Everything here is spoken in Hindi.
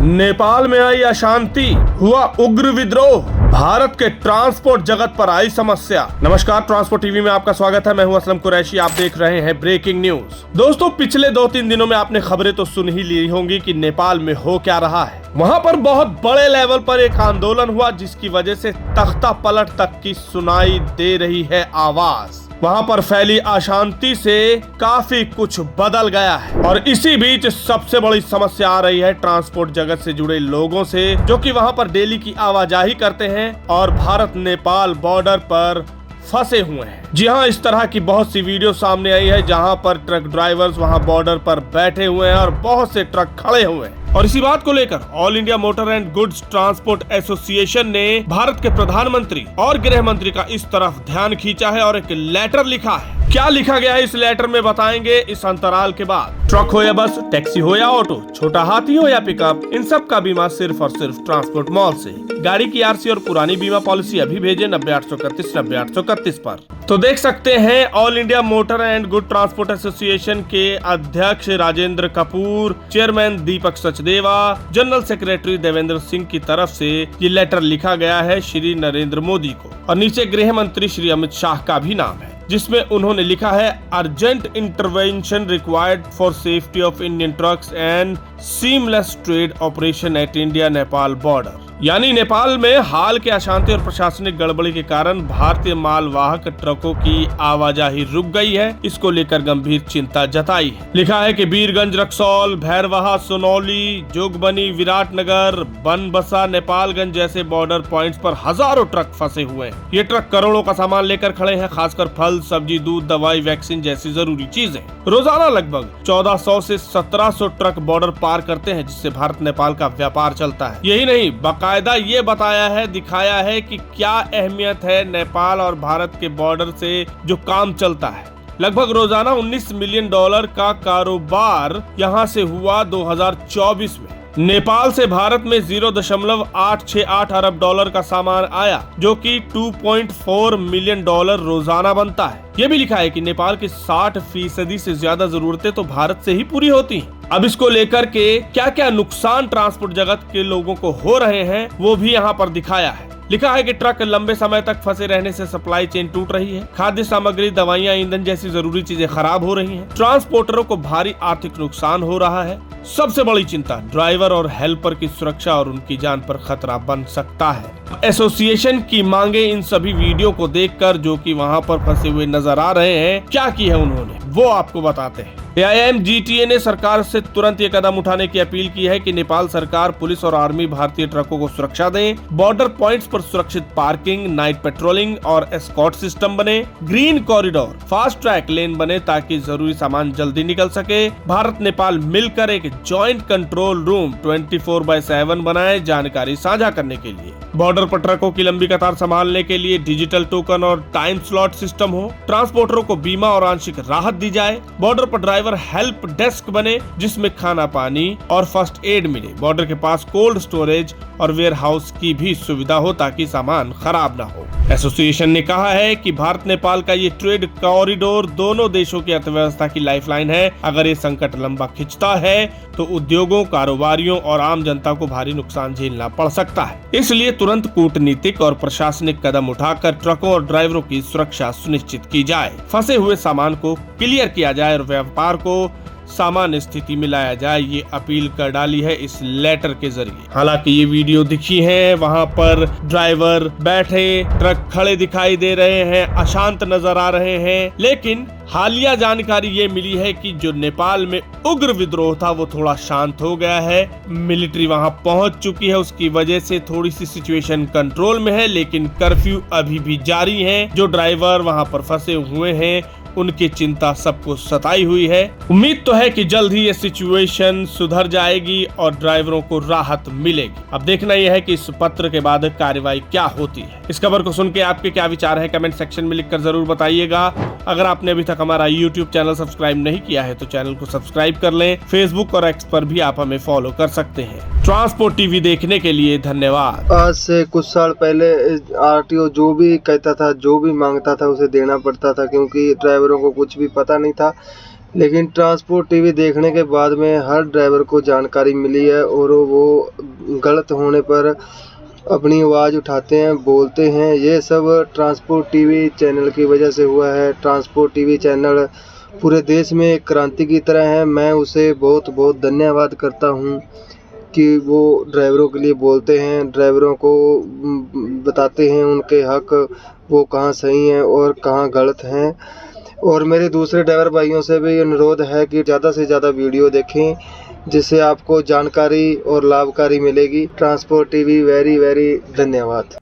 नेपाल में आई अशांति, हुआ उग्र विद्रोह, भारत के ट्रांसपोर्ट जगत पर आई समस्या। नमस्कार, ट्रांसपोर्ट टीवी में आपका स्वागत है। मैं हूं असलम कुरैशी, आप देख रहे हैं ब्रेकिंग न्यूज। दोस्तों, पिछले 2-3 दिनों में आपने खबरें तो सुन ही ली होंगी कि नेपाल में हो क्या रहा है। वहां पर बहुत बड़े लेवल पर एक आंदोलन हुआ जिसकी वजह से तख्ता पलट तक की सुनाई दे रही है आवाज। वहां पर फैली अशांति से काफी कुछ बदल गया है और इसी बीच सबसे बड़ी समस्या आ रही है ट्रांसपोर्ट जगत से जुड़े लोगों से, जो कि वहां पर डेली की आवाजाही करते हैं और भारत नेपाल बॉर्डर पर फंसे हुए हैं। जी हाँ, इस तरह की बहुत सी वीडियो सामने आई है जहां पर ट्रक ड्राइवर्स वहां बॉर्डर पर बैठे हुए हैं और बहुत से ट्रक खड़े हुए हैं। और इसी बात को लेकर all India motor and goods transport association ने भारत के प्रधानमंत्री और गृह मंत्री का इस तरफ ध्यान खींचा है और एक लेटर लिखा है। क्या लिखा गया है इस लेटर में बताएंगे इस अंतराल के बाद। ट्रक हो या बस, टैक्सी हो या ऑटो, छोटा हाथी हो या पिकअप, इन सब का बीमा सिर्फ और सिर्फ ट्रांसपोर्ट मॉल से। गाड़ी की आरसी और पुरानी बीमा पॉलिसी अभी भेजे 90-831 90-831 पर। तो देख सकते हैं all India motor and good transport association के अध्यक्ष राजेंद्र कपूर, चेयरमैन दीपक सचदेवा, जनरल सेक्रेटरी देवेंद्र सिंह की तरफ से ये लेटर लिखा गया है श्री नरेंद्र मोदी को। और नीचे गृह मंत्री श्री अमित शाह का भी नाम है, जिसमें उन्होंने लिखा है urgent intervention required for safety of Indian trucks and seamless trade operation at India Nepal border. यानी नेपाल में हाल के अशांति और प्रशासनिक गड़बड़ी के कारण भारतीय मालवाहक ट्रकों की आवाजाही रुक गई है। इसको लेकर गंभीर चिंता जताई है। लिखा है कि वीरगंज, रक्सौल, भैरवाहा, सोनौली, जोगबनी, विराटनगर, बनबसा, नेपालगंज जैसे बॉर्डर पॉइंट्स पर हजारों ट्रक फंसे हुए हैं। ये ट्रक करोड़ों का सामान लेकर खड़े हैं, खासकर फल, सब्जी, दूध, दवाई, वैक्सीन जैसी जरूरी चीजें। रोजाना लगभग 1400 से 1700 ट्रक बॉर्डर पार करते हैं, जिससे भारत नेपाल का व्यापार चलता है। यही नहीं, बाकायदा ये बताया है, दिखाया है कि क्या अहमियत है नेपाल और भारत के बॉर्डर से जो काम चलता है। लगभग रोजाना $19 मिलियन का कारोबार यहाँ से हुआ 2024 में। नेपाल से भारत में $0.868 अरब का सामान आया, जो कि $2.4 मिलियन रोजाना बनता है। ये भी लिखा है कि नेपाल की 60% से ज्यादा जरूरतें तो भारत से ही पूरी होती हैं। अब इसको लेकर के क्या क्या नुकसान ट्रांसपोर्ट जगत के लोगों को हो रहे हैं वो भी यहाँ पर दिखाया है। लिखा है कि ट्रक लंबे समय तक फंसे रहने से सप्लाई चेन टूट रही है, खाद्य सामग्री, दवाइयां, ईंधन जैसी जरूरी चीजें खराब हो रही हैं, ट्रांसपोर्टरों को भारी आर्थिक नुकसान हो रहा है। सबसे बड़ी चिंता ड्राइवर और हेल्पर की सुरक्षा और उनकी जान पर खतरा बन सकता है। एसोसिएशन की मांगे इन सभी वीडियो को देखकर, जो कि वहां पर फंसे हुए नजर आ रहे हैं, क्या की है उन्होंने वो आपको बताते हैं। AIMGTA ने सरकार से तुरंत ये कदम उठाने की अपील की है कि नेपाल सरकार, पुलिस और आर्मी भारतीय ट्रकों को सुरक्षा दें, बॉर्डर पॉइंट्स पर सुरक्षित पार्किंग, नाइट पेट्रोलिंग और एस्कॉर्ट सिस्टम बने, ग्रीन कॉरिडोर, फास्ट ट्रैक लेन बने ताकि जरूरी सामान जल्दी निकल सके। भारत नेपाल मिलकर एक जॉइंट कंट्रोल रूम 24/7 बनाए जानकारी साझा करने के लिए। बॉर्डर पर ट्रकों की लंबी कतार संभालने के लिए डिजिटल टोकन और टाइम स्लॉट सिस्टम हो। ट्रांसपोर्टरों को बीमा और आंशिक राहत दी जाए। बॉर्डर पर ड्राइवर हेल्प डेस्क बने जिसमें खाना पानी और फर्स्ट एड मिले। बॉर्डर के पास कोल्ड स्टोरेज और वेयर हाउस की भी सुविधा हो ताकि सामान खराब ना हो। एसोसिएशन ने कहा है कि भारत नेपाल का ये ट्रेड कॉरिडोर दोनों देशों की अर्थव्यवस्था की लाइफलाइन है। अगर ये संकट लंबा खिंचता है तो उद्योगों, कारोबारियों और आम जनता को भारी नुकसान झेलना पड़ सकता है। इसलिए तुरंत कूटनीतिक और प्रशासनिक कदम उठाकर ट्रकों और ड्राइवरों की सुरक्षा सुनिश्चित की जाए, फंसे हुए सामान को क्लियर किया जाए और व्यापार को सामान्य स्थिति में लाया जाए। ये अपील कर डाली है इस लेटर के जरिए। हालांकि ये वीडियो दिखी है, वहां पर ड्राइवर बैठे, ट्रक खड़े दिखाई दे रहे हैं, अशांत नजर आ रहे हैं। लेकिन हालिया जानकारी ये मिली है कि जो नेपाल में उग्र विद्रोह था वो थोड़ा शांत हो गया है। मिलिट्री वहां पहुंच चुकी है, उसकी वजह से थोड़ी सी सिचुएशन कंट्रोल में है, लेकिन कर्फ्यू अभी भी जारी है। जो ड्राइवर वहां पर फंसे हुए हैं उनकी चिंता सबको सताई हुई है। उम्मीद तो है कि जल्द ही ये सिचुएशन सुधर जाएगी और ड्राइवरों को राहत मिलेगी। अब देखना यह है कि इस पत्र के बाद कार्रवाई क्या होती है। इस खबर को सुन के आपके क्या विचार है कमेंट सेक्शन में लिखकर जरूर बताइएगा। अगर आपने अभी तक हमारा YouTube चैनल सब्सक्राइब नहीं किया है तो चैनल को सब्सक्राइब कर लें। फेसबुक और एक्स पर भी आप हमें फॉलो कर सकते हैं। ट्रांसपोर्ट टीवी देखने के लिए धन्यवाद। आज से कुछ साल पहले आरटीओ जो भी कहता था, जो भी मांगता था उसे देना पड़ता था, क्योंकि ड्राइवरों को कुछ भी पता नहीं था। लेकिन ट्रांसपोर्ट टीवी देखने के बाद में हर ड्राइवर को जानकारी मिली है और वो गलत होने पर अपनी आवाज़ उठाते हैं, बोलते हैं। ये सब ट्रांसपोर्ट टीवी चैनल की वजह से हुआ है। ट्रांसपोर्ट टीवी चैनल पूरे देश में एक क्रांति की तरह है। मैं उसे बहुत बहुत धन्यवाद करता हूँ कि वो ड्राइवरों के लिए बोलते हैं, ड्राइवरों को बताते हैं उनके हक, वो कहाँ सही हैं और कहाँ गलत हैं। और मेरे दूसरे ड्राइवर भाइयों से भी अनुरोध है कि ज़्यादा से ज़्यादा वीडियो देखें, जिससे आपको जानकारी और लाभकारी मिलेगी। ट्रांसपोर्ट टीवी वेरी वेरी धन्यवाद।